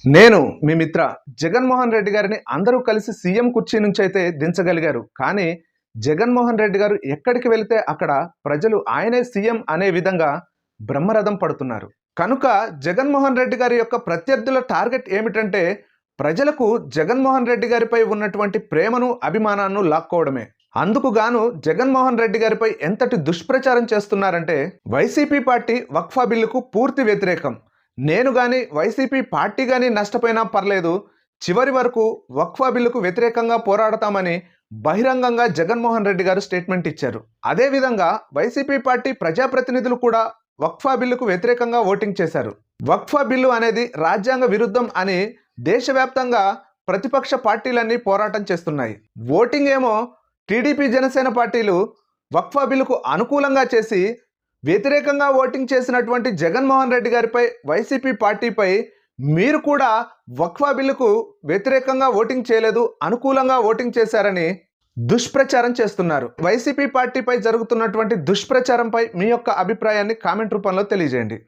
నేను మీ మిత్ర జగన్మోహన్ రెడ్డి గారిని అందరూ కలిసి సీఎం కుర్చీ నుంచి అయితే దించగలిగారు. కానీ జగన్మోహన్ రెడ్డి గారు ఎక్కడికి వెళితే అక్కడ ప్రజలు ఆయనే సీఎం అనే విధంగా బ్రహ్మరథం పడుతున్నారు. కనుక జగన్మోహన్ రెడ్డి గారి యొక్క ప్రత్యర్థుల టార్గెట్ ఏమిటంటే ప్రజలకు జగన్మోహన్ రెడ్డి గారిపై ఉన్నటువంటి ప్రేమను అభిమానాన్ని లాక్కోవడమే. అందుకు గాను జగన్మోహన్ రెడ్డి గారిపై ఎంతటి దుష్ప్రచారం చేస్తున్నారంటే వైసీపీ పార్టీ వక్ఫా బిల్లుకు పూర్తి వ్యతిరేకం. నేను గాని వైసీపీ పార్టీ గాని నష్టపోయినా పర్లేదు, చివరి వరకు వక్ఫా బిల్లుకు వ్యతిరేకంగా పోరాడతామని బహిరంగంగా జగన్మోహన్ రెడ్డి గారు స్టేట్మెంట్ ఇచ్చారు. అదేవిధంగా వైసీపీ పార్టీ ప్రజాప్రతినిధులు కూడా వక్ఫా బిల్లుకు వ్యతిరేకంగా ఓటింగ్ చేశారు. వక్ఫా బిల్లు అనేది రాజ్యాంగ విరుద్ధం అని దేశవ్యాప్తంగా ప్రతిపక్ష పార్టీలన్నీ పోరాటం చేస్తున్నాయి. ఓటింగ్ ఏమో టీడీపీ జనసేన పార్టీలు వక్ఫా బిల్లుకు అనుకూలంగా చేసి వ్యతిరేకంగా ఓటింగ్ చేసినటువంటి జగన్మోహన్ రెడ్డి గారిపై వైసీపీ పార్టీపై మీరు కూడా వక్ఫా బిల్లుకు వ్యతిరేకంగా ఓటింగ్ చేయలేదు, అనుకూలంగా ఓటింగ్ చేశారని దుష్ప్రచారం చేస్తున్నారు. వైసీపీ పార్టీపై జరుగుతున్నటువంటి దుష్ప్రచారంపై మీ యొక్క అభిప్రాయాన్ని కామెంట్ రూపంలో తెలియజేయండి.